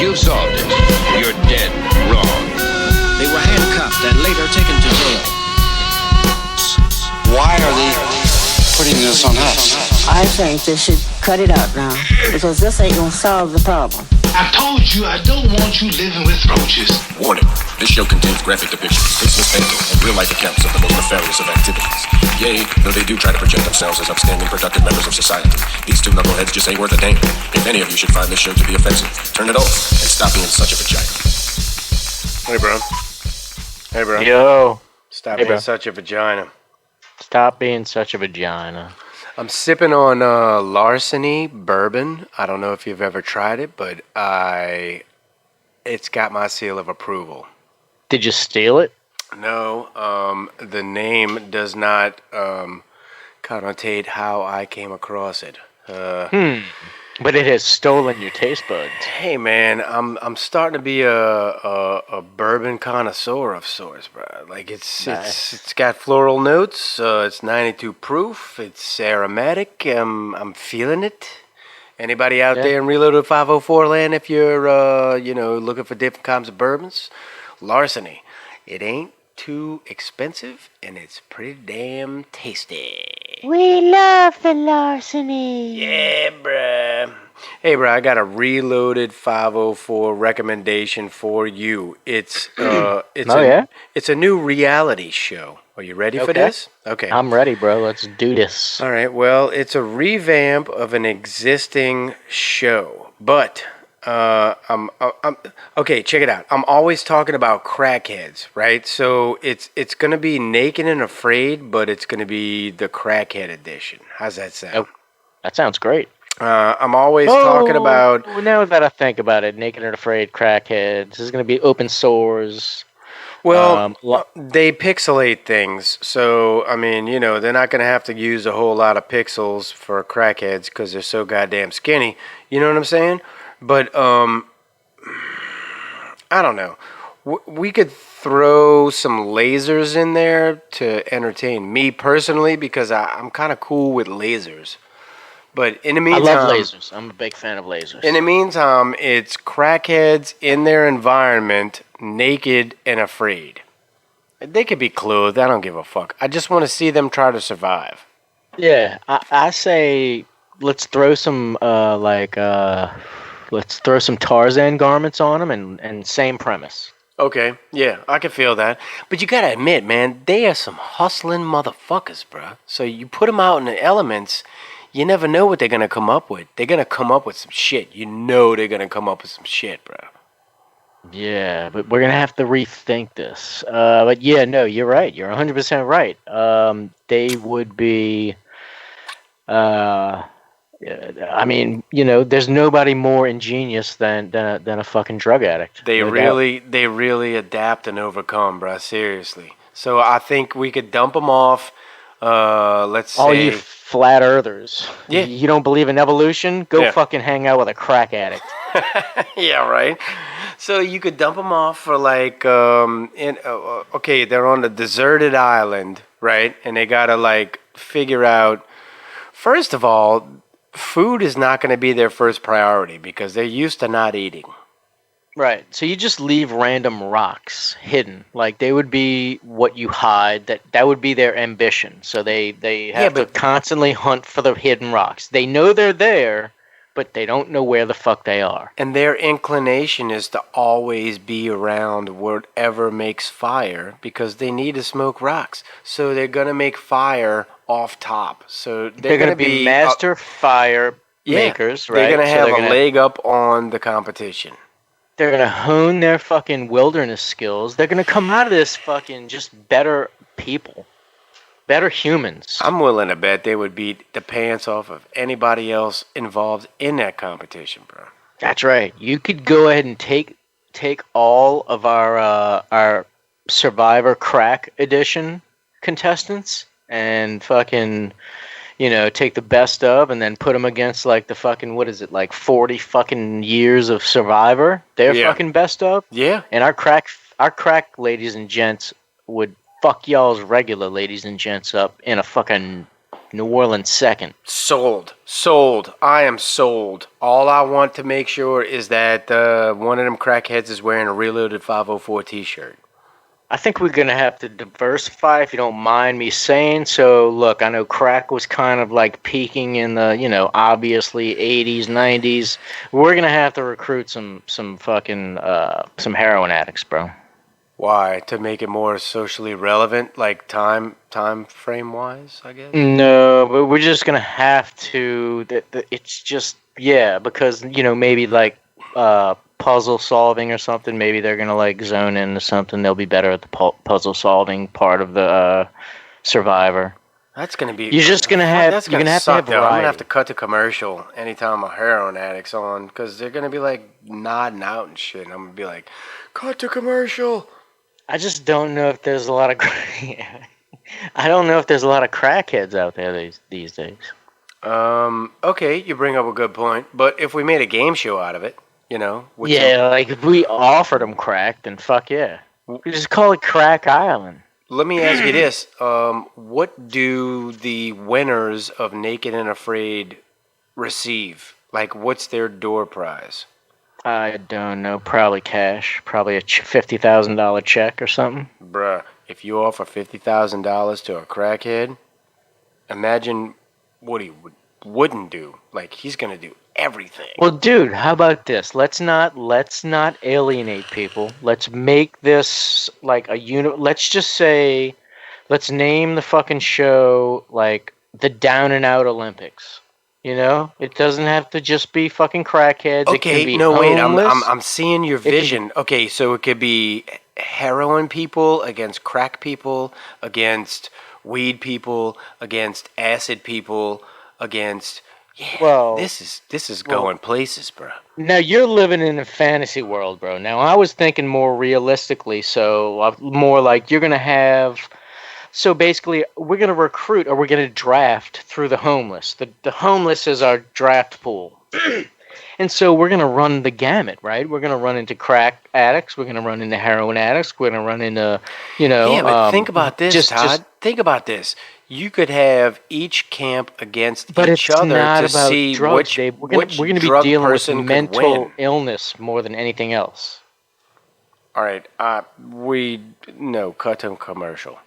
you've solved it. You're dead wrong. They were handcuffed and later taken to jail. Why are they putting this on us? I think they should cut it out now, because this ain't gonna solve the problem. I told you I don't want you living with roaches. Warning, this show contains graphic depictions, tasteless thinking, and real-life accounts of the most nefarious of activities. Yea, though they do try to project themselves as upstanding, productive members of society, these two knuckleheads just ain't worth a damn. If any of you should find this show to be offensive, turn it off and stop being such a vagina. Hey, bro. Hey, bro. Yo. Stop being such a vagina. Stop being such a vagina. I'm sipping on Larceny bourbon. I don't know if you've ever tried it, but it's got my seal of approval. Did you steal it? No, the name does not connotate how I came across it. But it has stolen your taste buds. Hey man, I'm starting to be a bourbon connoisseur of sorts, bro. Like it's got floral notes. It's 92 proof. It's aromatic. I'm feeling it. Anybody out there in Reloaded 504 land? If you're looking for different kinds of bourbons, Larceny. It ain't too expensive and it's pretty damn tasty. We love the Larceny. Yeah, bruh. Hey, bruh, I got a Reloaded 504 recommendation for you. It's a new reality show. Are you ready for this? Okay. I'm ready, bro. Let's do this. All right. Well, it's a revamp of an existing show, but okay, check it out. I'm always talking about crackheads, right? So it's gonna be Naked and Afraid, but it's gonna be the crackhead edition. How's that sound? Oh, that sounds great. I'm always talking about. Now that I think about it, Naked and Afraid, crackheads. This is gonna be open sores. Well, they pixelate things, so I mean, they're not gonna have to use a whole lot of pixels for crackheads because they're so goddamn skinny. You know what I'm saying? But, I don't know. We could throw some lasers in there to entertain me personally because I'm kind of cool with lasers. But in the meantime... I love lasers. I'm a big fan of lasers. In the meantime, it's crackheads in their environment, naked and afraid. They could be clothed. I don't give a fuck. I just want to see them try to survive. Yeah, I say let's throw some, let's throw some Tarzan garments on them and same premise. Okay, yeah, I can feel that. But you gotta admit, man, they are some hustling motherfuckers, bruh. So you put them out in the elements, you never know what they're gonna come up with. They're gonna come up with some shit. You know they're gonna come up with some shit, bruh. Yeah, but we're gonna have to rethink this. But yeah, no, you're right. You're 100% right. They would be... I mean, there's nobody more ingenious than a fucking drug addict. They really adapt and overcome, bruh. Seriously. So I think we could dump them off. Let's say all you flat earthers. Yeah. You don't believe in evolution? Go fucking hang out with a crack addict. Yeah, right. So you could dump them off for okay, they're on a deserted island, right? And they gotta figure out. First of all, food is not going to be their first priority because they're used to not eating. Right. So you just leave random rocks hidden. Like they would be what you hide. That would be their ambition. So they have to constantly hunt for the hidden rocks. They know they're there, but they don't know where the fuck they are. And their inclination is to always be around whatever makes fire because they need to smoke rocks. So they're going to make fire off top. So they're going to be master fire makers, right? They're going to have a leg up on the competition. They're going to hone their fucking wilderness skills. They're going to come out of this fucking just better people. Better humans. I'm willing to bet they would beat the pants off of anybody else involved in that competition, bro. That's right. You could go ahead and take all of our Survivor Crack Edition contestants and fucking, take the best of and then put them against the fucking, 40 fucking years of Survivor. Their fucking best of. Yeah. And our crack ladies and gents would fuck y'all's regular ladies and gents up in a fucking New Orleans second. Sold. I am sold. All I want to make sure is that one of them crackheads is wearing a Reloaded 504 t-shirt. I think we're going to have to diversify, if you don't mind me saying. So, look, I know crack was kind of like peaking in the, obviously 80s, 90s. We're going to have to recruit some fucking, some heroin addicts, bro. Why? To make it more socially relevant, like time frame wise, I guess? No, but we're just going to have to, it's just, yeah, because, maybe like, puzzle solving or something. Maybe they're gonna like zone into something. They'll be better at the puzzle solving part of the Survivor. That's gonna be. You're just gonna have. You're gonna have to have variety. I'm gonna have to cut the commercial anytime a heroin addict's on, because they're gonna be like nodding out and shit. And I'm gonna be like, cut the commercial. I just don't know if there's a lot of. I don't know if there's a lot of crackheads out there these days. Okay, you bring up a good point. But if we made a game show out of it. Like if we offered them crack, then fuck yeah. We just call it Crack Island. Let me ask you this: what do the winners of Naked and Afraid receive? Like, what's their door prize? I don't know. Probably cash. Probably a $50,000 check or something. Bruh, if you offer $50,000 to a crackhead, imagine what he wouldn't do. Like, he's gonna do everything. Well, dude, how about this? Let's not alienate people. Let's make this like a unit. Let's just say, let's name the fucking show like the Down and Out Olympics. It doesn't have to just be fucking crackheads. Okay, it can be wait. homeless. I'm seeing your vision. Okay, so it could be heroin people against crack people, against weed people, against acid people, against. Yeah, well, this is going places, bro. Now you're living in a fantasy world, bro. Now I was thinking more realistically, so more like you're gonna have. So basically, we're gonna recruit or we're gonna draft through the homeless. The homeless is our draft pool, and so we're gonna run the gamut, right? We're gonna run into crack addicts. We're gonna run into heroin addicts. We're gonna run into, Yeah, but think about this, Todd. Think about this. You could have each camp against each other to see drugs, which we're going to be dealing with mental illness more than anything else. All right, cut to commercial.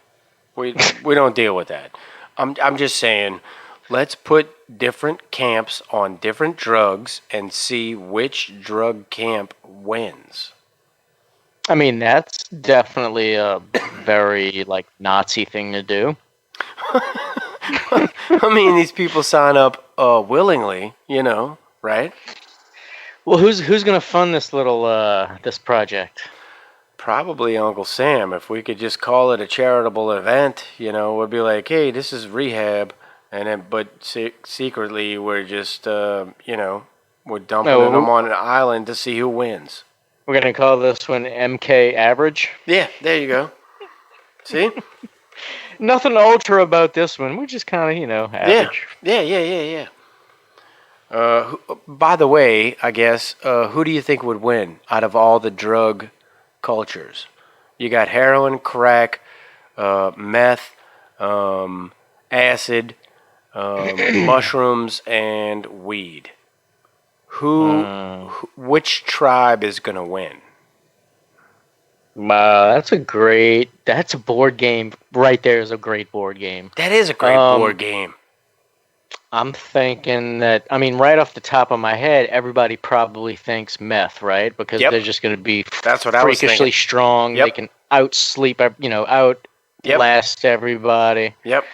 We don't deal with that. I'm just saying, let's put different camps on different drugs and see which drug camp wins. I mean, that's definitely a very like Nazi thing to do. I mean, these people sign up willingly, right? Well, who's going to fund this little this project? Probably Uncle Sam. If we could just call it a charitable event, we'd be like, hey, this is rehab, and then secretly we're just we're dumping them on an island to see who wins. We're going to call this one MK Average? Yeah, there you go. See? Nothing ultra about this one. We're just kind of, average. Yeah. By the way, I guess, who do you think would win out of all the drug cultures? You got heroin, crack, meth, acid, mushrooms, and weed. Which tribe is going to win? That's a board game. Right there is a great board game. That is a great board game. I'm thinking that, right off the top of my head, everybody probably thinks meth, right? Because they're just going to be freakishly strong. Yep. They can outsleep, outlast everybody. Yep.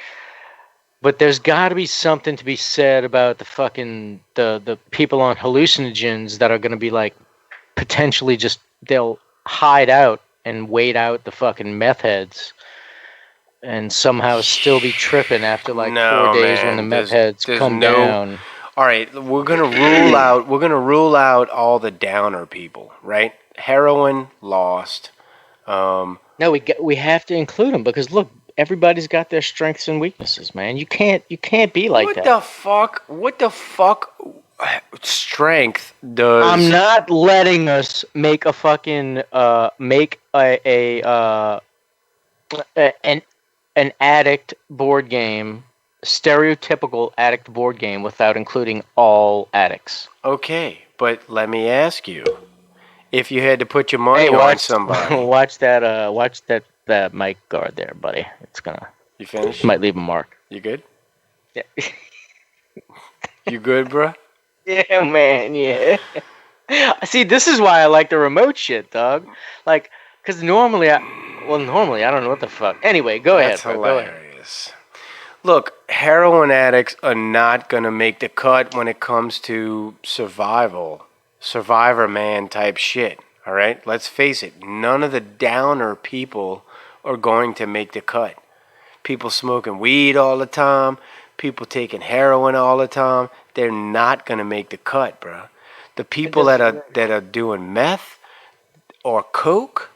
But there's got to be something to be said about the people on hallucinogens that are going to be like potentially just, they'll hide out and wait out the fucking meth heads and somehow still be tripping after 4 days when the meth heads come down. All right, we're gonna rule out all the downer people, right? Heroin lost. No, we have to include them because look, everybody's got their strengths and weaknesses, man. You can't be like that. What the fuck strength does? I'm not letting us make a fucking an addict board game stereotypical addict board game without including all addicts. Okay, but let me ask you, if you had to put your money Hey, on watch, somebody, watch that mic guard there, buddy. It's gonna you finished? might leave a mark. You good? Yeah, You good, bruh? yeah, man, yeah. See, this is why I like the remote shit, dog. Like, cause normally I don't know what the fuck. Anyway, go That's ahead, bro. Go ahead. hilarious. Look, heroin addicts are not gonna make the cut when it comes to survivor man type shit. All right, let's face it. None of the downer people are going to make the cut. People smoking weed all the time, people taking heroin all the time. They're not gonna make the cut, bro. The people that are doing meth or coke,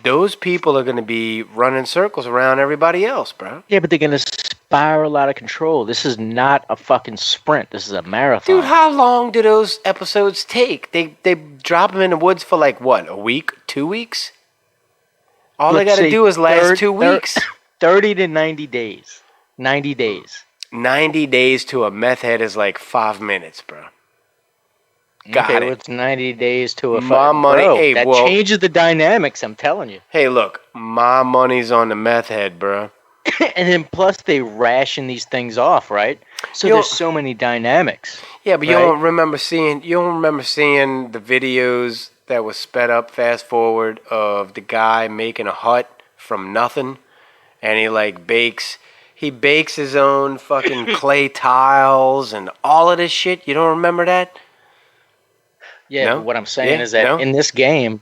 those people are gonna be running circles around everybody else, bro. Yeah, but they're gonna spiral out of control. This is not a fucking sprint. This is a marathon. Dude, how long do those episodes take? They drop them in the woods for like what, a week, 2 weeks? All they Let's got to say do is last 2 weeks. 30 to 90 days. 90 days. 90 days to a meth head is like 5 minutes, bro. Got Okay, it. well, it's 90 days to a My money. Bro, Hey, that well, changes the dynamics, I'm telling you. hey, look, my money's on the meth head, bro. And then plus they ration these things off, right? So You there's know- so many dynamics. Yeah, but you Right. don't remember seeing the videos that was sped up fast forward of the guy making a hut from nothing, and he bakes his own fucking clay tiles and all of this shit. You don't remember that? Yeah, No? but what I'm saying Yeah, is that no? in this game,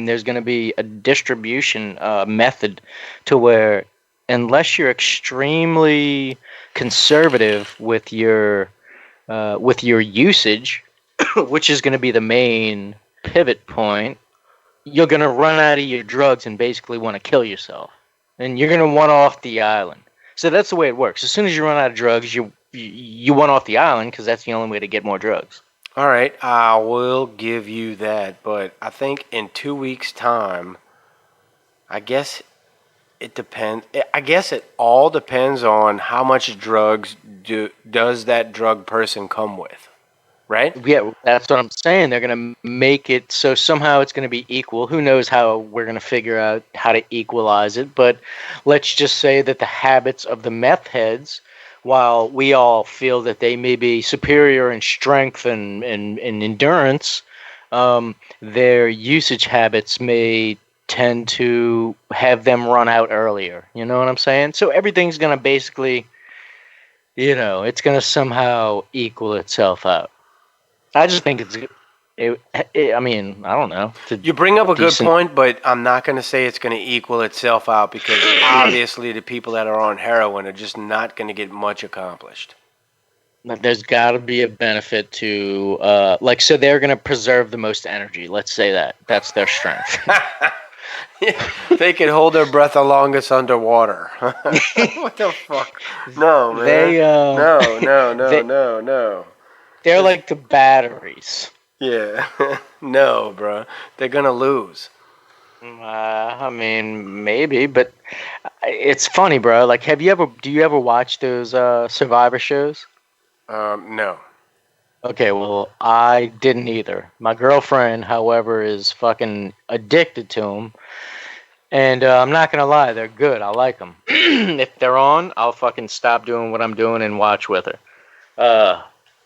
there's going to be a distribution method to where, unless you're extremely conservative with your usage, which is going to be the main pivot point, you're going to run out of your drugs and basically want to kill yourself, and you're going to want off the island. So that's the way it works. As soon as you run out of drugs, you want off the island because that's the only way to get more drugs. All right, I will give you that, but I think in 2 weeks' time, I guess it depends. I guess it all depends on how much drugs does that drug person come with, right? Yeah, that's what I'm saying. They're going to make it so somehow it's going to be equal. Who knows how we're going to figure out how to equalize it, but let's just say that the habits of the meth heads, while we all feel that they may be superior in strength and endurance, their usage habits may tend to have them run out earlier. You know what I'm saying? So everything's going to basically, it's going to somehow equal itself out. I just think I mean, I don't know. You bring up a good decent- point, but I'm not going to say it's going to equal itself out because obviously the people that are on heroin are just not going to get much accomplished. There's got to be a benefit to, so they're going to preserve the most energy. Let's say that. That's their strength. They can hold their breath the longest underwater. What the fuck? No, man. They, No. They're like the batteries. Yeah. No, bro. They're going to lose. I mean, maybe, but it's funny, bro. Like, do you ever watch those Survivor shows? No. Okay, well, I didn't either. My girlfriend, however, is fucking addicted to them. And I'm not going to lie, they're good. I like them. If they're on, I'll fucking stop doing what I'm doing and watch with her.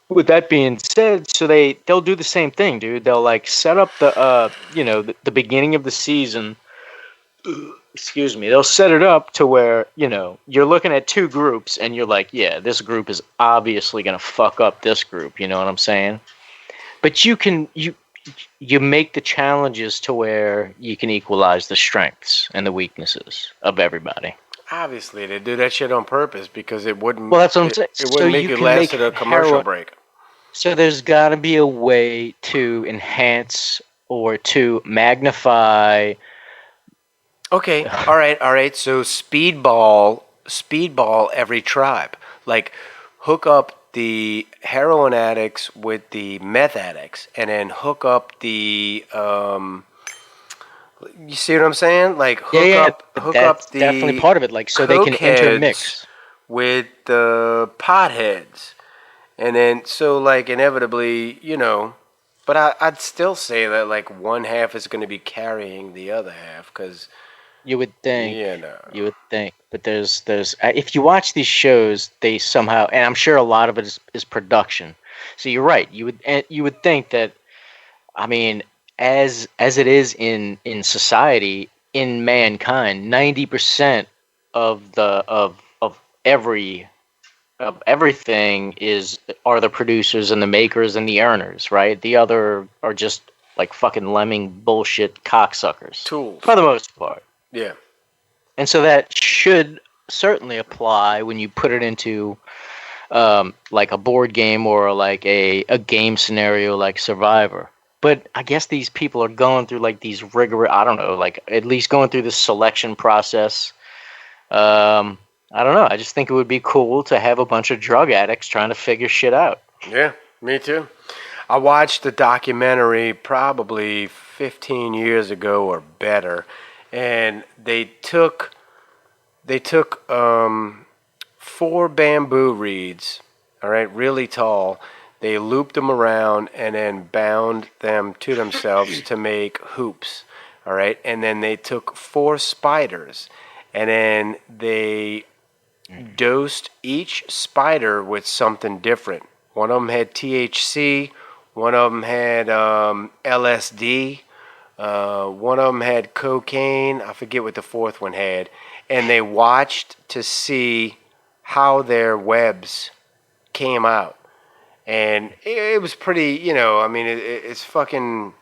With that being said, so they'll do the same thing, dude. They'll like set up the beginning of the season. Excuse me. They'll set it up to where you're looking at two groups, and you're like, yeah, this group is obviously gonna fuck up this group. You know what I'm saying? But you make the challenges to where you can equalize the strengths and the weaknesses of everybody. Obviously, they do that shit on purpose because it wouldn't. Well, that's what I'm saying. It wouldn't make you last at a commercial break. So there's got to be a way to enhance or to magnify. Okay, all right. So speedball every tribe. Like hook up the heroin addicts with the meth addicts, and then hook up the You see what I'm saying? Like hook that's up the definitely part of it. Like, so they can cokeheads intermix. with the potheads, and then so like inevitably, But I'd still say that like one half is going to be carrying the other half, because You would think. you know. You would think, but there's if you watch these shows, they somehow, and I'm sure a lot of it is production. So you're right. You would think that, I mean, as it is in society, in mankind, 90% of every of everything are the producers and the makers and the earners, right? The other are just like fucking lemming bullshit cocksuckers Tools. for the most part. Yeah. And so that should certainly apply when you put it into like a board game or like a game scenario like Survivor. But I guess these people are going through like these rigorous, I don't know, like at least going through this selection process. I don't know. I just think it would be cool to have a bunch of drug addicts trying to figure shit out. Yeah, me too. I watched the documentary probably 15 years ago or better, and they took 4 bamboo reeds, all right, really tall. They looped them around and then bound them to themselves to make hoops, all right, and then they took 4 spiders, and then they dosed each spider with something different. One of them had THC, one of them had LSD, one of them had cocaine. I forget what the 4th one had. And they watched to see how their webs came out. And it was pretty, I mean, it's fucking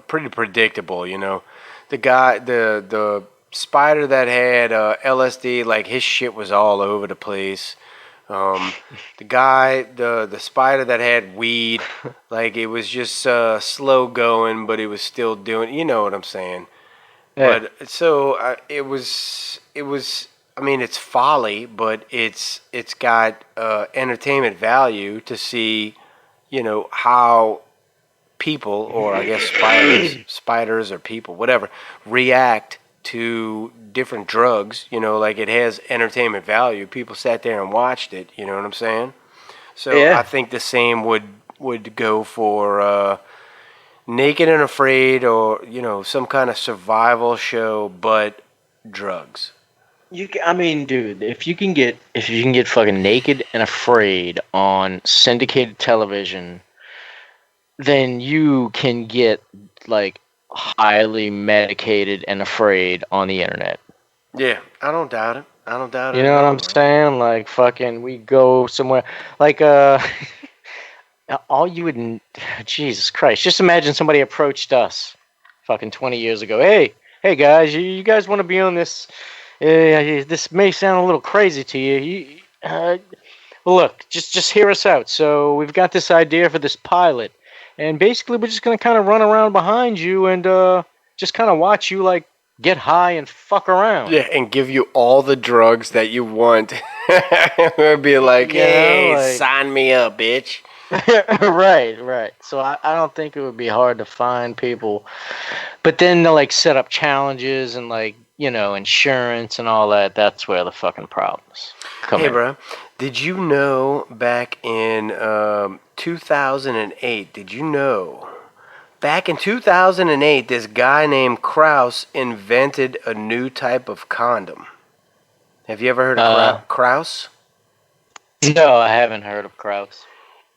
pretty predictable, The guy, the spider that had LSD, like his shit was all over the place. The guy, the spider that had weed, like it was just slow going, but it was still doing. You know what I'm saying? Yeah. But so it was. I mean, it's folly, but it's got entertainment value to see, how people, or I guess spiders or people, whatever, react to different drugs. Like it has entertainment value. People sat there and watched it. You know what I'm saying? So Yeah. I think the same would go for Naked and Afraid, or some kind of survival show, but drugs. I mean, dude, if you can get fucking Naked and Afraid on syndicated television, then you can get like highly medicated and afraid on the internet. Yeah, I don't doubt it. I don't doubt it. You know at what all, I'm bro. saying? Like fucking, we go somewhere like all you would, Jesus Christ, just imagine somebody approached us fucking 20 years ago. Hey guys, you guys want to be on this? This may sound a little crazy to you. Well, look, just hear us out. So we've got this idea for this pilot, and basically we're just gonna kind of run around behind you and just kind of watch you like get high and fuck around. Yeah, and give you all the drugs that you want. It'd be like, You know, hey, like- sign me up, bitch. Right. So I don't think it would be hard to find people, but then they'll like set up challenges and like insurance and all that. That's where the fucking problems come Hey, in. bro, did you know back in 2008? Did you know back in 2008 this guy named Krause invented a new type of condom? Have you ever heard of Krause? No, I haven't heard of Kraus.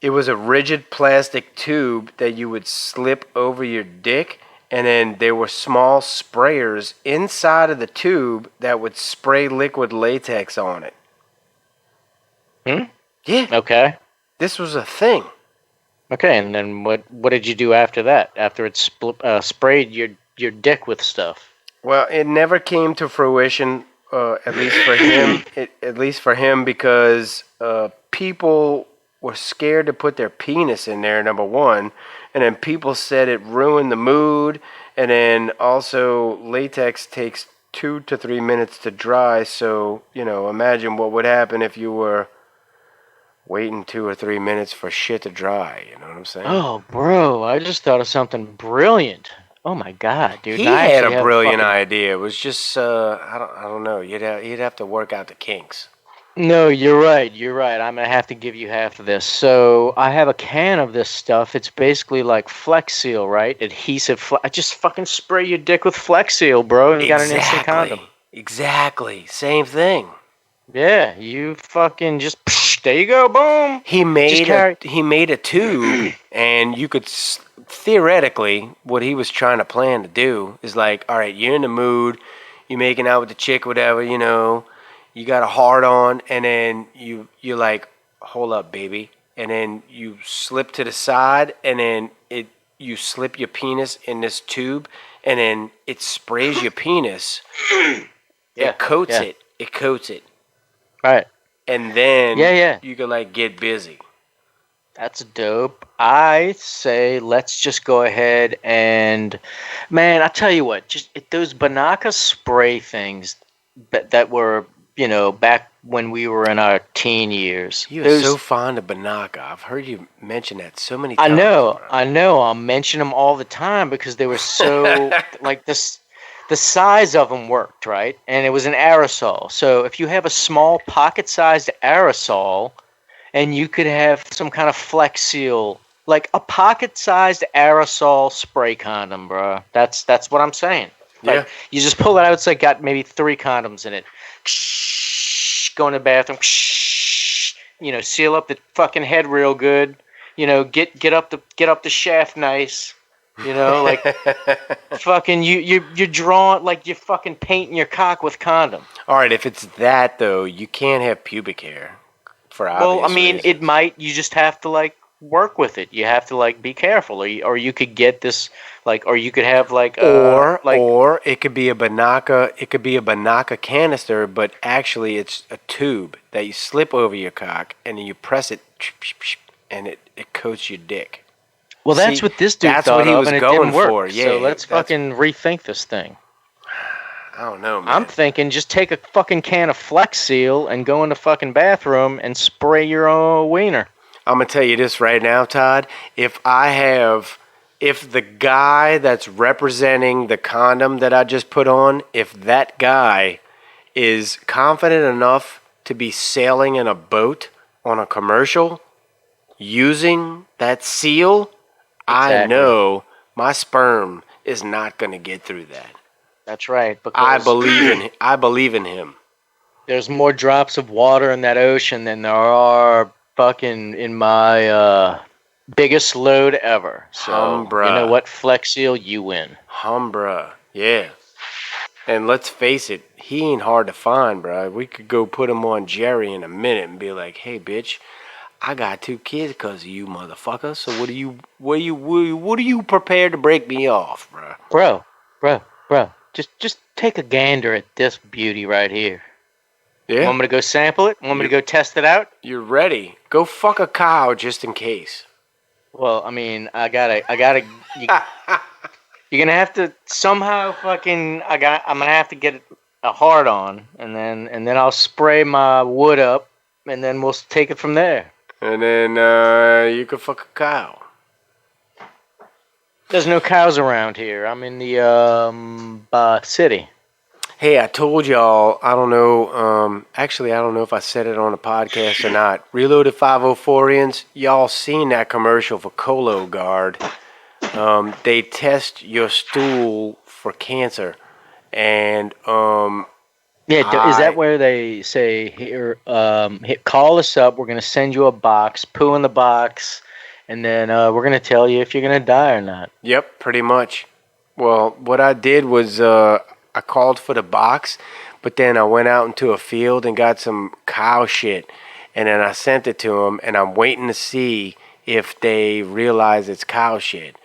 It was a rigid plastic tube that you would slip over your dick, and then there were small sprayers inside of the tube that would spray liquid latex on it. Yeah, Okay. this was a thing. Okay, and then what did you do after that? After it sprayed your dick with stuff? Well, it never came to fruition, at least for him. At least for him, because people were scared to put their penis in there, number one, and then people said it ruined the mood, and then also latex takes 2 to 3 minutes to dry, so imagine what would happen if you were waiting 2 or 3 minutes for shit to dry. You know what I'm saying? Oh, bro, I just thought of something brilliant. Oh my god, dude! He And I had actually a have brilliant fucking- idea. It was just I don't know. You'd have to work out the kinks. No, you're right. You're right. I'm gonna have to give you half of this. So I have a can of this stuff. It's basically like Flex Seal, right? Adhesive. I just fucking spray your dick with Flex Seal, bro, and you got an instant condom. Exactly. Same thing. Yeah, you fucking just there you go, boom. He Just carry. he made a tube, and you could theoretically what he was trying to plan to do is like, all right, you're in the mood, you're making out with the chick, whatever, you know, you got a hard on, and then you're like, hold up, baby, and then you slip to the side, and then you slip your penis in this tube, and then it sprays your penis. Yeah, It coats yeah. it. It coats it. Right. And then Yeah. you can like get busy. That's dope. I say let's just go ahead and, man, I tell you what, just those Banaka spray things that were, back when we were in our teen years. You are so fond of Banaka. I've heard you mention that so many times. I know. I'll mention them all the time because they were so like this. The size of them worked, right? And it was an aerosol. So if you have a small pocket-sized aerosol, and you could have some kind of Flex Seal, like a pocket-sized aerosol spray condom, bro. That's what I'm saying. Like, Yeah. You just pull it out. It's like got maybe 3 condoms in it. Go in the bathroom. Seal up the fucking head real good. Get up the shaft nice. Like fucking you're drawing like you're fucking painting your cock with condom. All right, if it's that though, you can't have pubic hair for obvious Well, I mean, reasons. it might. You just have to like work with it. You have to like be careful, or you could get this like, or you could have like, or it could be a Banaka. It could be a Banaka canister, but actually it's a tube that you slip over your cock and then you press it, and it coats your dick. Well, that's See, what this dude that's thought what he of, was and it going didn't work. for. Yeah, so let's that's- fucking rethink this thing. I don't know, man. I'm thinking just take a fucking can of Flex Seal and go in the fucking bathroom and spray your own wiener. I'm gonna tell you this right now, Todd. If the guy that's representing the condom that I just put on, if that guy is confident enough to be sailing in a boat on a commercial using that seal, I Exactly. know my sperm is not gonna get through that. That's right. Because I believe in him. there's more drops of water in that ocean than there are fucking in my biggest load ever. So Humbra. you know what, Flex Seal, you win. Humbra, yeah. And let's face it, he ain't hard to find, bro. We could go put him on Jerry in a minute and be like, "Hey, bitch, I got 2 kids because of you, motherfucker. So what are you prepared to break me off, bro?" Bro. Just take a gander at this beauty right here. Yeah. Want me to go sample it? Want me to go test it out? You're ready. Go fuck a cow just in case. Well, I mean, I gotta. You're gonna have to somehow fucking. I'm gonna have to get a hard on, and then I'll spray my wood up, and then we'll take it from there. And then you can fuck a cow. There's no cows around here. I'm in the city. Hey, I told y'all, I don't know, actually, I don't know if I said it on the podcast or not. Reloaded 504ians, y'all seen that commercial for Cologuard. They test your stool for cancer. And, Yeah, is that where they say, here, call us up, we're going to send you a box, poo in the box, and then we're going to tell you if you're going to die or not. Yep, pretty much. Well, what I did was I called for the box, but then I went out into a field and got some cow shit, and then I sent it to them, and I'm waiting to see if they realize it's cow shit.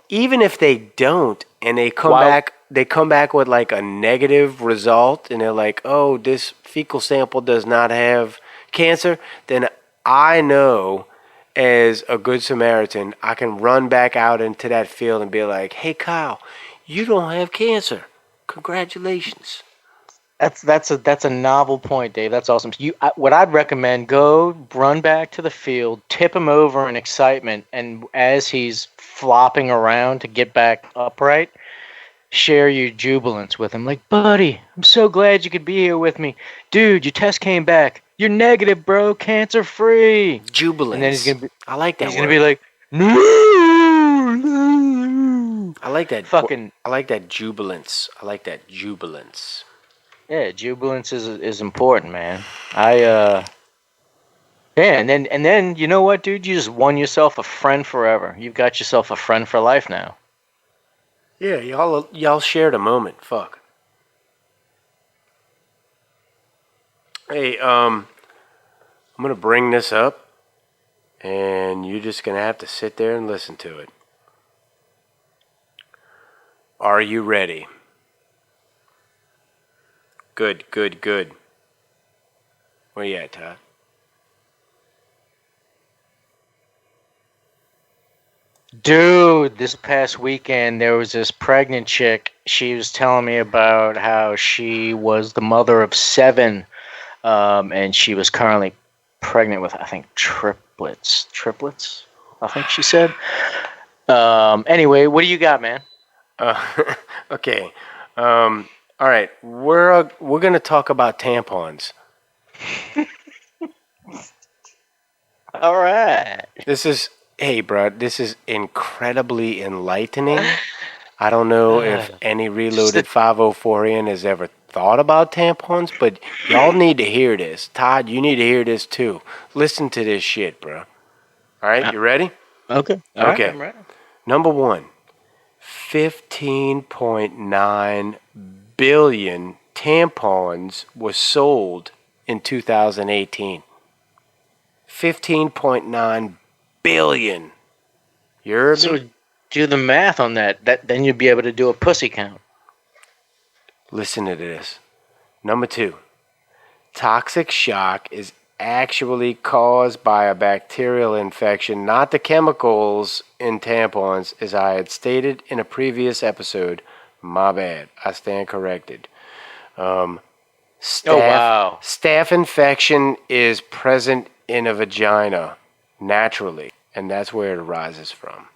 Even if they don't, and they come back with like a negative result, and they're like, "Oh, this fecal sample does not have cancer," then I know, as a good Samaritan, I can run back out into that field and be like, "Hey, cow, you don't have cancer. Congratulations." That's a novel point, Dave. That's awesome. What I'd recommend, go run back to the field, tip him over in excitement, and as he's flopping around to get back upright, share your jubilance with him. Like, buddy, I'm so glad you could be here with me. Dude, your test came back. You're negative, bro. Cancer free. Jubilance. And then he's gonna be I like that he's word. gonna be like, no. I like that. Fucking I like that jubilance. I like that jubilance. yeah, jubilance is important, man. Yeah, and then you know what, dude? You just won yourself a friend forever. You've got yourself a friend for life now. Yeah, y'all shared a moment. Fuck. Hey, I'm gonna bring this up, and you're just gonna have to sit there and listen to it. Are you ready? Good. Where you at, Todd? Dude, this past weekend there was this pregnant chick. She was telling me about how she was the mother of 7, and she was currently pregnant with, I think, triplets. Triplets, I think she said. Anyway, what do you got, man? Okay. All right. We're gonna talk about tampons. All right. Hey, bro. This is incredibly enlightening. I don't know if any reloaded 504N has ever thought about tampons, but y'all need to hear this. Todd, you need to hear this too. Listen to this shit, bro. All right, you ready? Okay. All right, I'm ready. Number 1, 15.9 billion tampons was sold in 2018. 15.9 billion. You heard me? So do the math on that. Then you'd be able to do a pussy count. Listen to this. Number 2, toxic shock is actually caused by a bacterial infection, not the chemicals in tampons, as I had stated in a previous episode. My bad. I stand corrected. Staph infection is present in a vagina naturally, and that's where it arises from.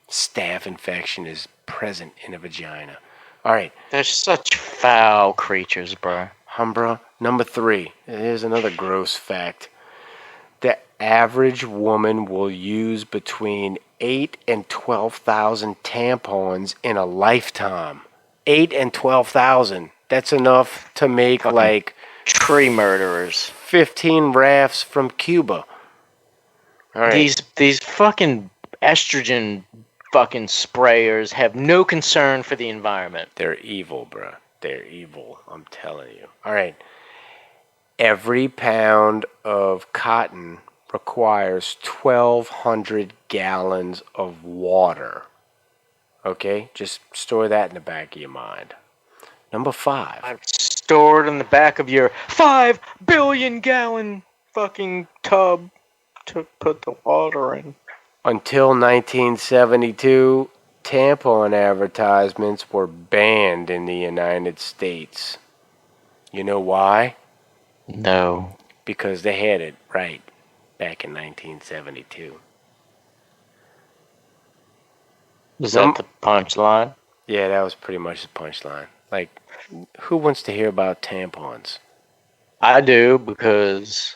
Staph infection is present in a vagina. All right. They're such foul creatures, bro. Humbra. Number 3. Here's another gross fact. The average woman will use between 8 and 12,000 tampons in a lifetime. 8 and 12,000. That's enough to make Fucking like tree murderers. 15 rafts from Cuba. All right. These fucking estrogen fucking sprayers have no concern for the environment. They're evil, bruh. They're evil. I'm telling you. All right. Every pound of cotton requires 1,200 gallons of water. Okay? Just store that in the back of your mind. Number 5. I've stored in the back of your 5 billion gallon fucking tub to put the water in. Until 1972, tampon advertisements were banned in the United States. You know why? No. Because they had it right back in 1972. Is that the punchline? Yeah, that was pretty much the punchline. Like, who wants to hear about tampons? I do, because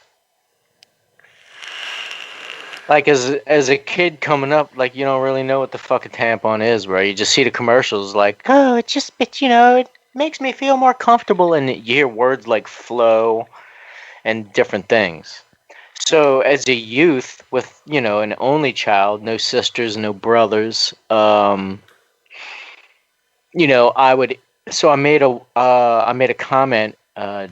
like as a kid coming up, like, you don't really know what the fuck a tampon is, bro. You just see the commercials like, oh, it makes me feel more comfortable, and you hear words like flow and different things. So as a youth with, an only child, no sisters, no brothers, I made a comment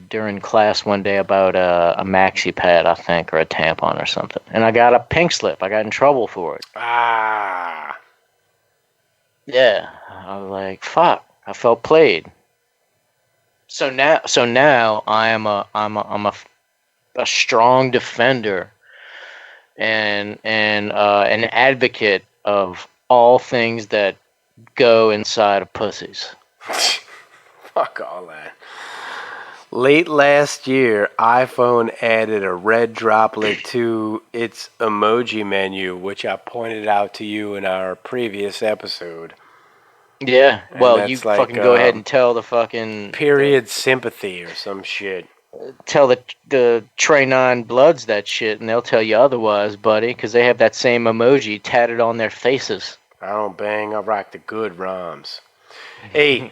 during class one day about a maxi pad, I think, or a tampon or something, and I got a pink slip. I got in trouble for it. Ah. Yeah, I was like, fuck. I felt played. So now I'm a strong defender and an advocate of all things that go inside of pussies. Fuck all that. Late last year, iPhone added a red droplet to its emoji menu, which I pointed out to you in our previous episode. Yeah. And Well, you that's like, fucking go ahead and tell the fucking period sympathy or some shit. tell the Trey 9 Bloods that shit, and they'll tell you otherwise, buddy, because they have that same emoji tatted on their faces. I don't bang, I rock the good rhymes. Hey,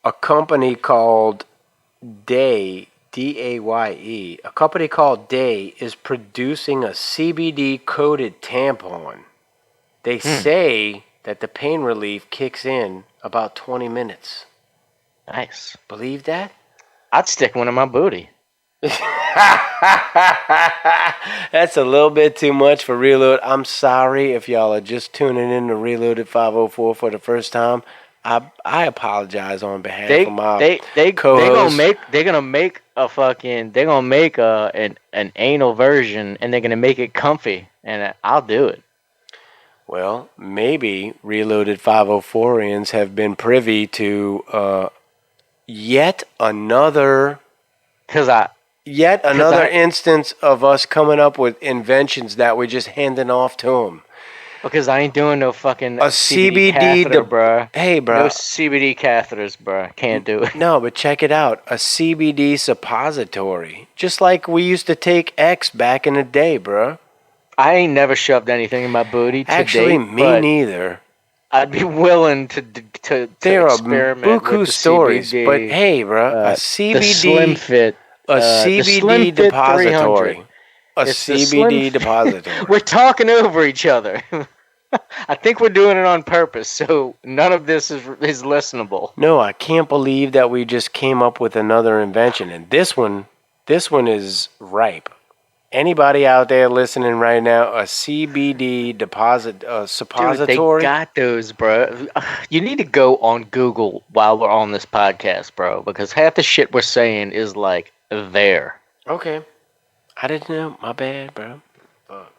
a company called Day, D-A-Y-E, a company called Day is producing a CBD-coated tampon. They say that the pain relief kicks in about 20 minutes. Nice. Believe that? I'd stick one in my booty. That's a little bit too much for Reload. I'm sorry if y'all are just tuning in to Reloaded 504 for the first time. I apologize on behalf of my co-host. They're gonna make an anal version, and they're gonna make it comfy, and I'll do it. Well, maybe Reloaded 504ians have been privy to yet another instance of us coming up with inventions that we're just handing off to them. Because I ain't doing no fucking CBD catheter, bruh. Hey, bruh. No CBD catheters, bruh. Can't do it. No, but check it out. A CBD suppository. Just like we used to take X back in the day, bruh. I ain't never shoved anything in my booty to Actually, date, me neither. I'd be willing to there experiment are buku with the stories, CBD, but hey, bruh, a CBD, the Slim Fit, CBD depository. A It's the CBD depository. We're talking over each other. I think we're doing it on purpose, so none of this is listenable. No, I can't believe that we just came up with another invention, and this one is ripe. Anybody out there listening right now, a CBD suppository? Dude, they got those, bro. You need to go on Google while we're on this podcast, bro, because half the shit we're saying is like there. Okay. I didn't know. My bad, bro.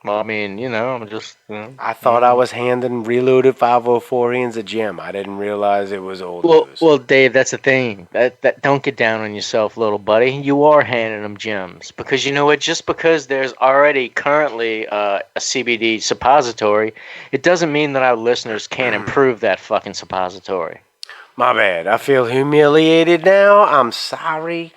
Well, I mean, I'm just... I thought I was handing Reloaded 504ians a gem. I didn't realize it was old news. Well, Dave, that's the thing. That don't get down on yourself, little buddy. You are handing them gems. Because you know what? Just because there's already currently a CBD suppository, it doesn't mean that our listeners can't improve that fucking suppository. My bad. I feel humiliated now. I'm sorry.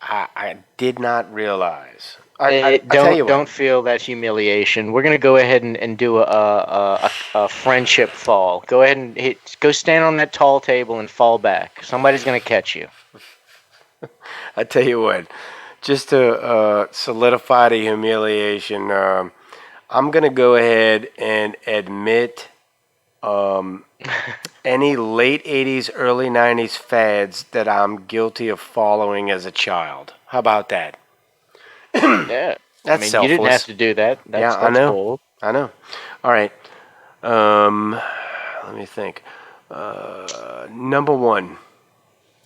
I did not realize. Don't feel that humiliation. We're gonna go ahead and do a friendship fall. Go ahead and go stand on that tall table and fall back. Somebody's gonna catch you. I tell you what, just to solidify the humiliation, I'm gonna go ahead and admit any late '80s, early '90s fads that I'm guilty of following as a child. How about that? Yeah, that's selfless. You didn't have to do that. That's I know. bold. I know. All right. Let me think. Number one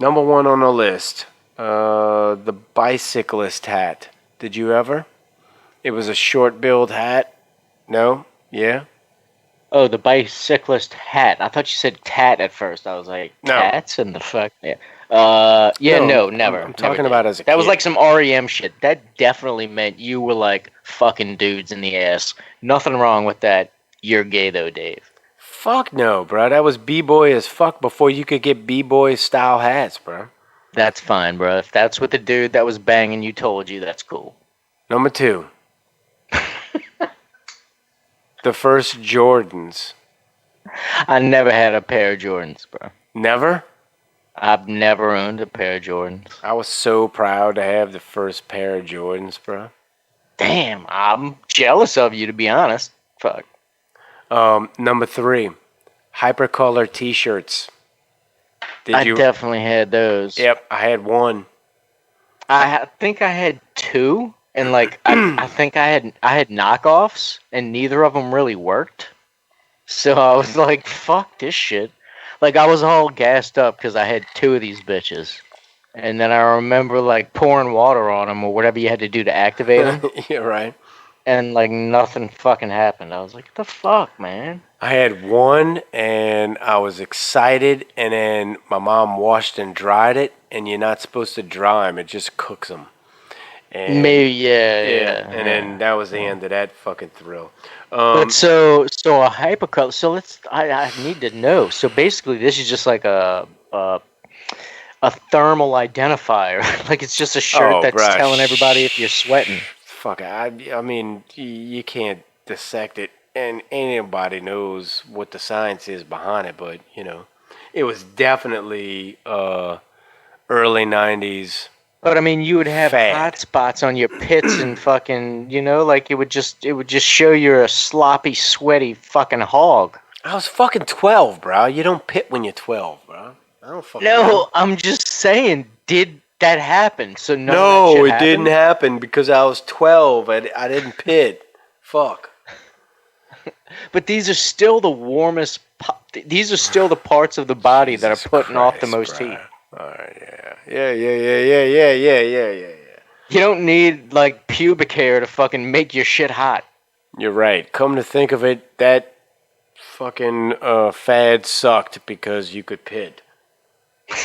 on the list. The bicyclist hat. Did you ever? It was a short-billed hat. No? Yeah. Oh, the bicyclist hat. I thought you said tat at first. I was like, no. Tats and the fuck. Yeah. No, never. I'm talking about as a kid. That was like some REM shit. That definitely meant you were like fucking dudes in the ass. Nothing wrong with that. You're gay though, Dave. Fuck no, bro. That was b-boy as fuck before you could get b-boy style hats, bro. That's fine, bro. If that's what the dude that was banging you told you, that's cool. Number two. The first Jordans. I never had a pair of Jordans, bro. Never? I've never owned a pair of Jordans. I was so proud to have the first pair of Jordans, bro. Damn, I'm jealous of you, to be honest. Fuck. Number three, hypercolor T-shirts. I definitely had those. Yep, I had one. I think I had two, and like I think I had knockoffs, and neither of them really worked. So I was like, "Fuck this shit." Like, I was all gassed up because I had two of these bitches. And then I remember, like, pouring water on them or whatever you had to do to activate them. Yeah, right. and like nothing fucking happened. I was like, what the fuck, man? I had one, and I was excited, and then my mom washed and dried it, and you're not supposed to dry them; it just cooks them. And Maybe, yeah. and then that was the end of that fucking thrill. But so a hypercolor. So I need to know. So basically, this is just like a thermal identifier. Like it's just a shirt that's bruh, telling everybody if you're sweating. Fuck, I mean, you can't dissect it, and anybody knows what the science is behind it, but, it was definitely early 90s. But I mean, you would have fad. hot spots on your pits and fucking, like it would just show you're a sloppy, sweaty fucking hog. I was fucking 12, bro. You don't pit when you're 12, bro. I don't fucking know. No, I'm just saying, did that happen? So No, it didn't happen because I was 12. I didn't pit. Fuck. But these are still the warmest. These are still the parts of the body that are putting off the most heat. All right, yeah. You don't need like pubic hair to fucking make your shit hot. You're right. Come to think of it, that fucking fad sucked because you could pit.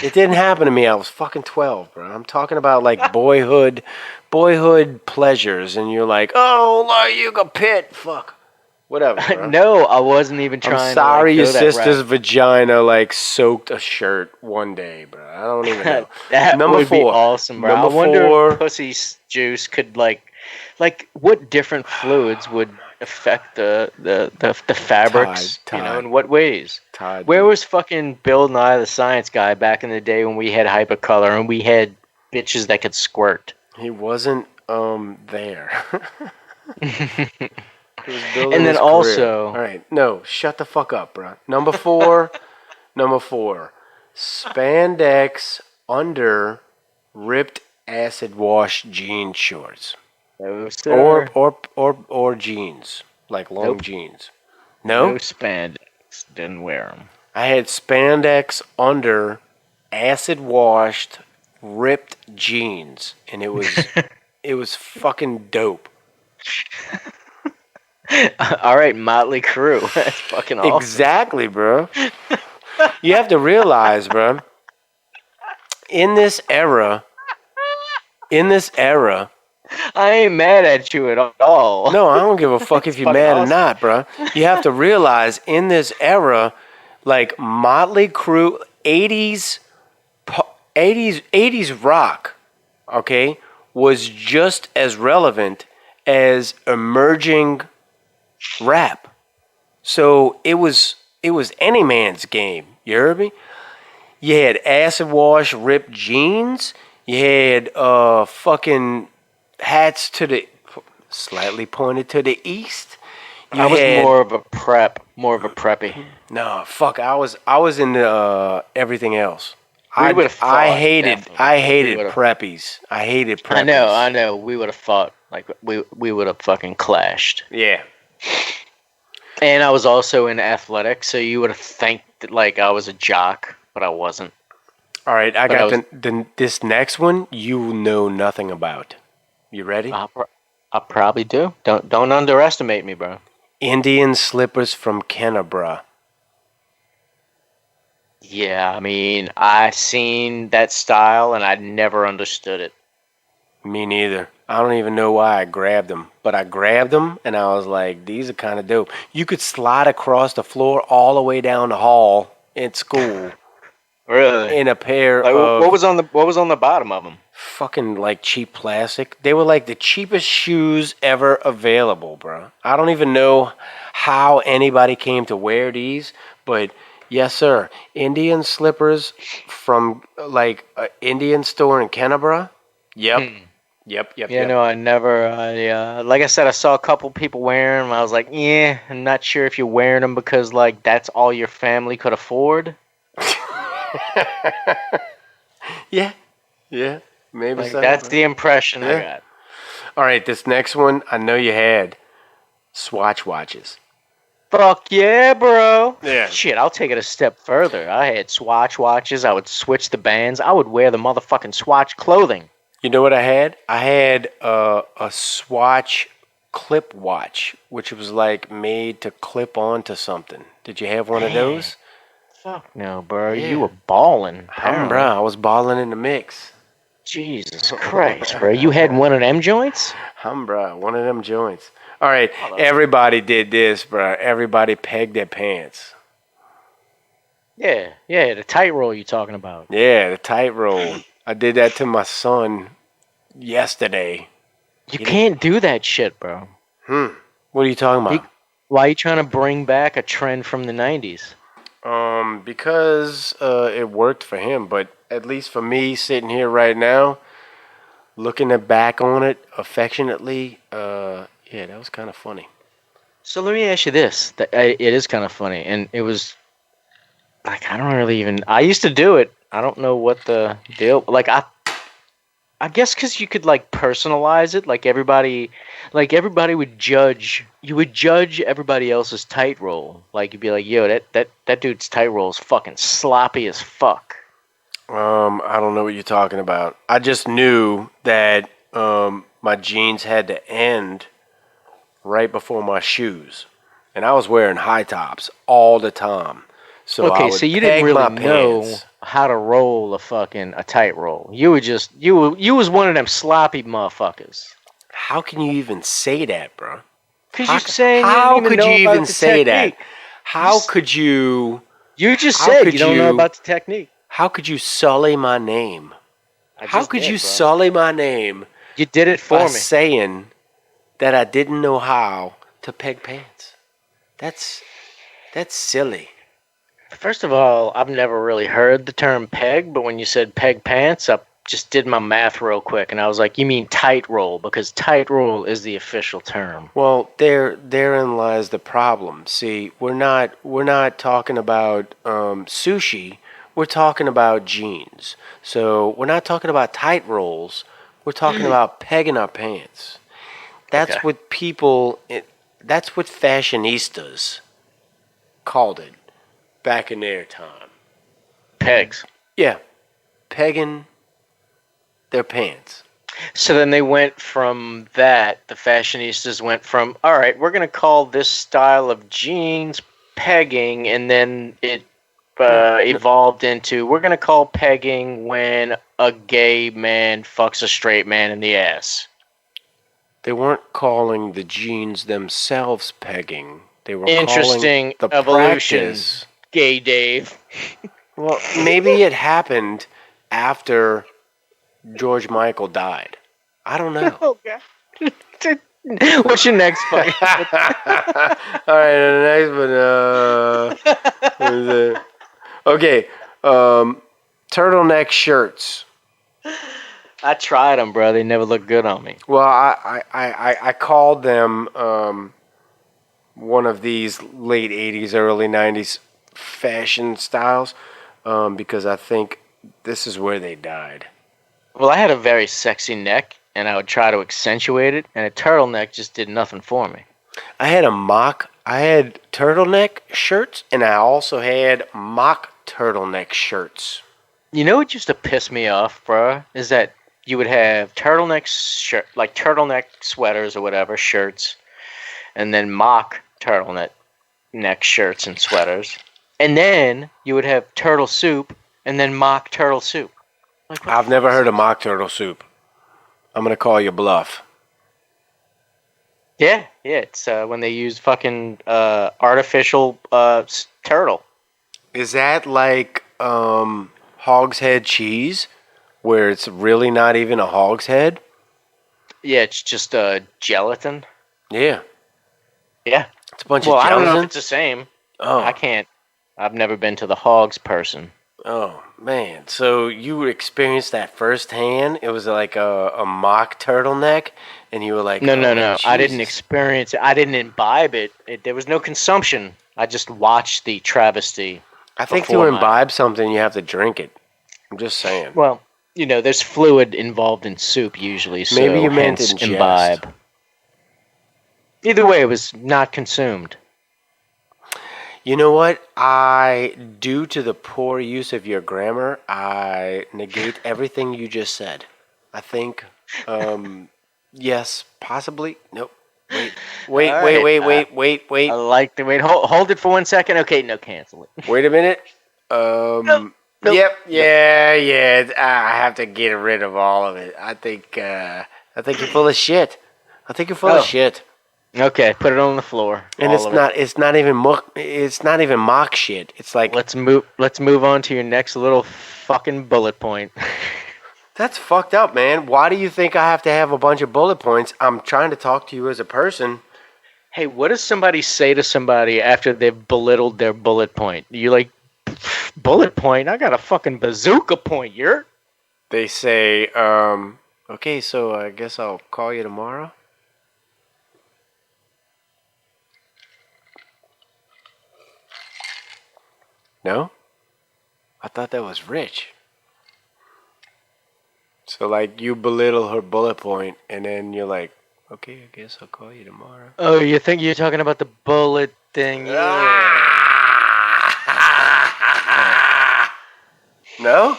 It didn't happen to me. I was fucking 12, bro. I'm talking about like boyhood pleasures, and you're like, oh, you can pit. Fuck. Whatever, bro. No, I wasn't even trying. I'm sorry to, your sister's vagina soaked a shirt one day, bro. I don't even know. That Number would 4. be awesome, bro. Number I wonder 4. if pussy juice could like what different fluids would affect the fabrics, Tide. in what ways? Tide. Where was fucking Bill Nye the Science Guy back in the day when we had hypercolor and we had bitches that could squirt? He wasn't there. And then also, all right, no, shut the fuck up, bro. Number 4, spandex under ripped acid wash jean shorts, or jeans, like long jeans. No spandex, didn't wear them. I had spandex under acid washed ripped jeans, and it was fucking dope. All right, Motley Crue. That's fucking awesome. Exactly, bro. You have to realize, bro, in this era, I ain't mad at you at all. no, I don't give a fuck if you're mad or not, bro. You have to realize in this era, like Motley Crue, 80s rock, okay, was just as relevant as emerging rap. So it was any man's game. You heard me? You had acid wash ripped jeans. You had fucking hats to the slightly pointed to the east. I was more of a preppy. No, fuck. I was into everything else. I hated preppies. I hated preppies. I know. We would have fought. Like we would have fucking clashed. Yeah. And I was also in athletics, so you would have think that like I was a jock, but I wasn't. All right, I got this next one you know nothing about. You ready? I probably do. Don't underestimate me, bro. Indian slippers from Canberra. Yeah, I mean, I seen that style and I never understood it. Me neither. I don't even know why I grabbed them, but I grabbed them and I was like, these are kind of dope. You could slide across the floor all the way down the hall at school. Really? In a pair like, of what was on the bottom of them? Fucking like cheap plastic. They were like the cheapest shoes ever available, bro. I don't even know how anybody came to wear these, but yes, sir. Indian slippers from like an Indian store in Canberra. Yep. Yep. Yeah, no, I never. Like I said, I saw a couple people wearing them. I was like, yeah, I'm not sure if you're wearing them because like that's all your family could afford. Yeah, maybe like, so. that's the impression I got. All right, this next one I know you had Swatch watches. Fuck yeah, bro. Yeah. Shit, I'll take it a step further. I had Swatch watches. I would switch the bands. I would wear the motherfucking Swatch clothing. You know what I had? I had a Swatch clip watch, which was like made to clip onto something. Did you have one of Man. those? Fuck no, bro. Yeah. You were balling. Bro, I was balling in the mix. Jesus Christ, bro. You had one of them joints? Bro, one of them joints. All right, everybody did this, bro. Everybody pegged their pants. Yeah, the tight roll you talking about. Yeah, the tight roll. I did that to my son yesterday. You can't do that shit, bro. What are you talking about? Why are you trying to bring back a trend from the 90s? Because it worked for him, but at least for me, sitting here right now, looking back on it affectionately, yeah, that was kind of funny. So let me ask you this. It is kind of funny, and it was, like, I don't really even... I used to do it. I don't know what the deal... Like, I guess because you could, like, personalize it. Like, everybody would judge... You would judge everybody else's tight roll. Like, you'd be like, yo, that dude's tight roll is fucking sloppy as fuck. I don't know what you're talking about. I just knew that my jeans had to end right before my shoes. And I was wearing high tops all the time. So okay, I would so you peg didn't really my know pants. how to roll a tight roll. You were just... You was one of them sloppy motherfuckers. How can you even say that, bro? Because you're saying how you don't even could know you about even the say technique. that? How could you... You just How said could you don't know you- about the technique. How could you sully my name? How could you sully my name You did it by for me. saying that I didn't know how to peg pants? That's silly. First of all, I've never really heard the term peg, but when you said peg pants, I just did my math real quick, and I was like, you mean tight roll, because tight roll is the official term. Well, therein lies the problem. See, we're not talking about sushi. We're talking about jeans. So we're not talking about tight rolls. We're talking about pegging our pants. That's Okay. what people. That's what fashionistas called it back in their time. Pegs. Yeah, pegging their pants. So then they went from that, the fashionistas went from, all right, we're going to call this style of jeans pegging, and then it evolved into, we're going to call pegging when a gay man fucks a straight man in the ass. They weren't calling the jeans themselves pegging. They were Interesting calling the evolution, practice. Gay Dave. Well, maybe it happened after George Michael died. I don't know. Okay. What's your next fight? All right, the next one. What is it? Okay, turtleneck shirts. I tried them, bro. They never looked good on me. Well, I called them one of these late 80s, early 90s fashion styles because I think this is where they died. Well, I had a very sexy neck, and I would try to accentuate it, and a turtleneck just did nothing for me. I had turtleneck shirts, and I also had mock turtleneck shirts. You know what used to piss me off, bro? Is that you would have turtleneck sweaters or whatever, shirts, and then mock turtleneck shirts and sweaters. And then you would have turtle soup, and then mock turtle soup. Like, I've never heard of mock turtle soup. I'm going to call you bluff. Yeah, it's when they use fucking artificial turtle. Is that like hog's head cheese, where it's really not even a hog's head? Yeah, it's just gelatin. Yeah. Yeah. It's a bunch Well, of I don't know gelatin. if it's the same. Oh. I can't. I've never been to the hogs person. Oh, man. So you experienced that firsthand? It was like a mock turtleneck, and you were like, No. oh, I didn't Jesus. experience it. I didn't imbibe it. There was no consumption. I just watched the travesty. I think to before my- imbibe something, you have to drink it. I'm just saying. Well, you know, there's fluid involved in soup usually, so Maybe you meant hence ingest. imbibe. Either way, it was not consumed. You know what? Due to the poor use of your grammar, I negate everything you just said. I think, yes, possibly. Nope. Wait, All wait, right, wait. I like the wait. Hold it for 1 second. Okay, no, cancel it. Wait a minute. Nope. Yep. Yeah. I have to get rid of all of it. I think you're full of shit. I think you're full of Oh. shit. Okay, put it on the floor. And all of it. it's not even mock shit. It's like Let's move on to your next little fucking bullet point. that's fucked up, man. Why do you think I have to have a bunch of bullet points? I'm trying to talk to you as a person. Hey, what does somebody say to somebody after they've belittled their bullet point? You like, bullet point? I got a fucking bazooka point, you're? They say, okay, so I guess I'll call you tomorrow. No? I thought that was rich. So, like, you belittle her bullet point, and then you're like, okay, I guess I'll call you tomorrow. Oh, you think you're talking about the bullet thing? Yeah. No?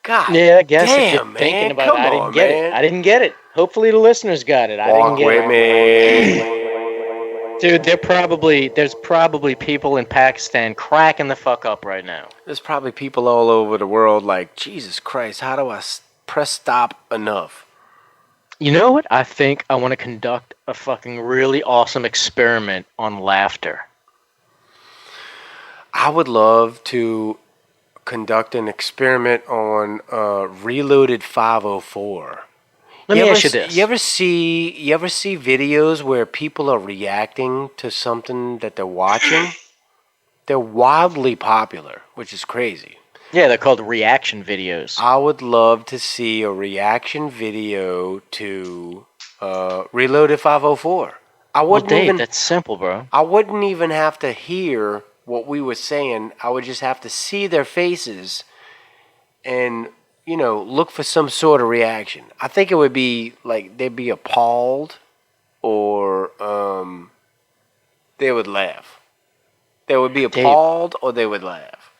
God. Yeah, I guess if damn, you're man. thinking about it, Come I didn't on, get man. it. I didn't get it. Hopefully the listeners got it. I Walk didn't get with it. me. Dude, there's probably people in Pakistan cracking the fuck up right now. There's probably people all over the world like, Jesus Christ, how do I press stop enough? You know what? I think I want to conduct a fucking really awesome experiment on laughter. I would love to conduct an experiment on Reloaded 504. Let me ask you this. You ever see videos where people are reacting to something that they're watching? They're wildly popular, which is crazy. Yeah, they're called reaction videos. I would love to see a reaction video to Reloaded 504. Dave, that's simple, bro. I wouldn't even have to hear what we were saying. I would just have to see their faces and, look for some sort of reaction. I think it would be like they'd be appalled or they would laugh. They would be appalled or they would laugh.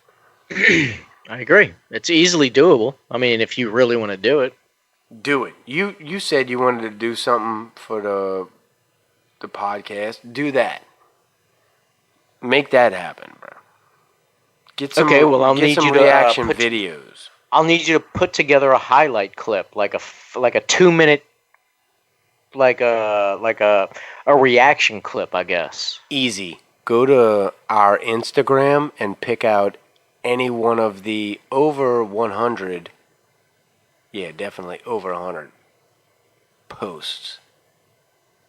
I agree. It's easily doable. I mean, if you really want to do it. Do it. You said you wanted to do something for the podcast. Do that. Make that happen, bro. Get some. Okay, well, I'll need some you to reaction videos. I'll need you to put together a highlight clip, like a 2-minute, like a reaction clip, I guess. Easy. Go to our Instagram and pick out any one of the over 100. Yeah, definitely over 100 posts.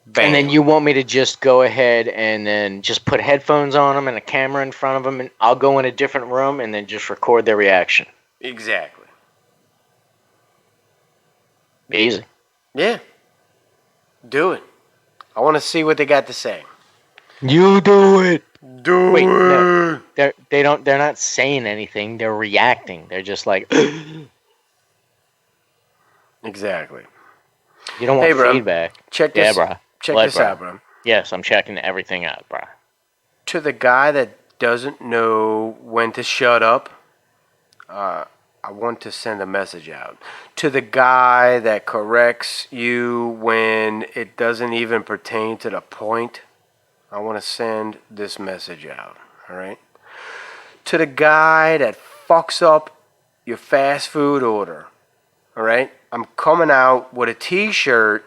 Bam. And then you want me to just go ahead and then just put headphones on them and a camera in front of them, and I'll go in a different room and then just record their reaction. Exactly. Easy. Yeah. Do it. I want to see what they got to say. You do it. Do Wait, it. no. They're not saying anything. They're reacting. They're just like Exactly. You don't want Hey, bro. feedback. Check this. Yeah, bro. Check What, this bro? out, bro. Yes, I'm checking everything out, bro. To the guy that doesn't know when to shut up, I want to send a message out. To the guy that corrects you when it doesn't even pertain to the point, I want to send this message out, all right? To the guy that fucks up your fast food order, all right? I'm coming out with a t-shirt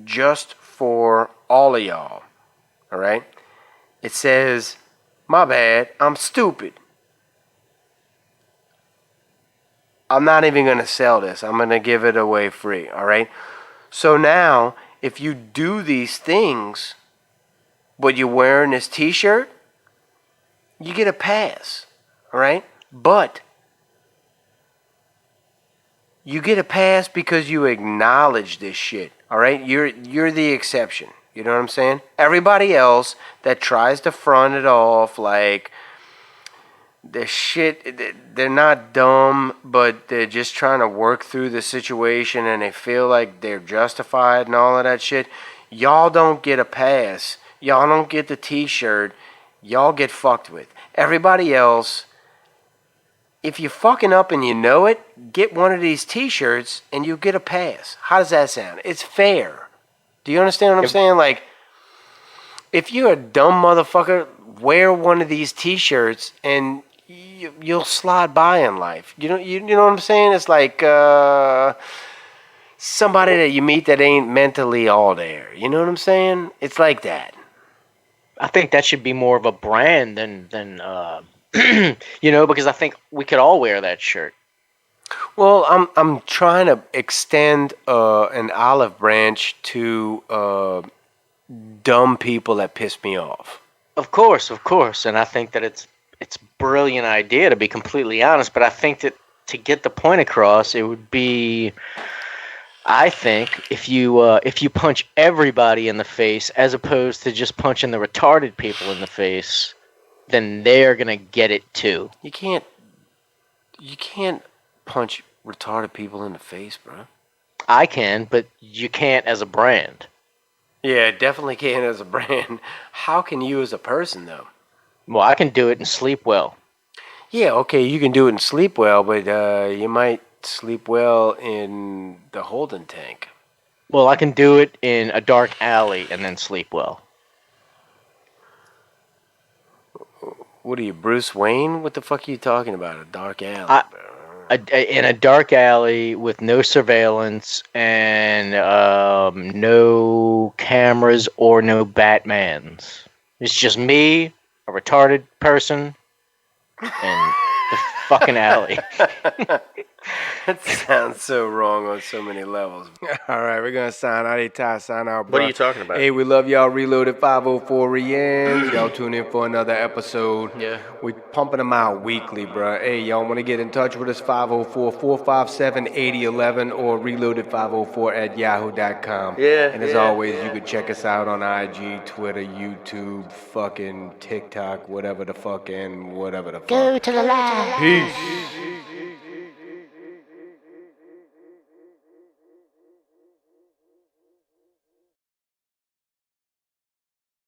just for all of y'all, all right? It says, my bad, I'm stupid. I'm not even going to sell this. I'm going to give it away free, all right? So now, if you do these things, but you're wearing this t-shirt, you get a pass, all right? But you get a pass because you acknowledge this shit, all right? You're the exception. You know what I'm saying? Everybody else that tries to front it off like the shit, they're not dumb, but they're just trying to work through the situation and they feel like they're justified and all of that shit. Y'all don't get a pass. Y'all don't get the t-shirt. Y'all get fucked with. Everybody else, if you're fucking up and you know it, get one of these t-shirts and you get a pass. How does that sound? It's fair. Do you understand what I'm saying? Like, if you're a dumb motherfucker, wear one of these T-shirts and you'll slide by in life. You know what I'm saying? It's like somebody that you meet that ain't mentally all there. You know what I'm saying? It's like that. I think that should be more of a brand than because I think we could all wear that shirt. Well, I'm trying to extend an olive branch to dumb people that piss me off. Of course, and I think that it's a brilliant idea, to be completely honest. But I think that to get the point across, it would be, I think, if you punch everybody in the face as opposed to just punching the retarded people in the face, then they're gonna get it too. You can't punch retarded people in the face, bro. I can, but you can't as a brand. Yeah, definitely can as a brand. How can you as a person, though? Well, I can do it and sleep well. Yeah, okay, you can do it and sleep well, but you might sleep well in the holding tank. Well, I can do it in a dark alley and then sleep well. What are you, Bruce Wayne? What the fuck are you talking about? A dark alley? In a dark alley with no surveillance and no cameras or no Batmans. It's just me, a retarded person, and the fucking alley. That sounds so wrong on so many levels. All right, we're going to sign out. Hey, Ty, sign out, bro. What are you talking about? Hey, we love y'all. Reloaded 504 Rians. Y'all tune in for another episode. Yeah. We pumping them out weekly, bro. Hey, y'all want to get in touch with us, 504-457-8011 or reloaded504@yahoo.com. Yeah, And as yeah, always, you can check us out on IG, Twitter, YouTube, fucking TikTok, whatever the fuck, and whatever the fuck. Go to the lab. Peace.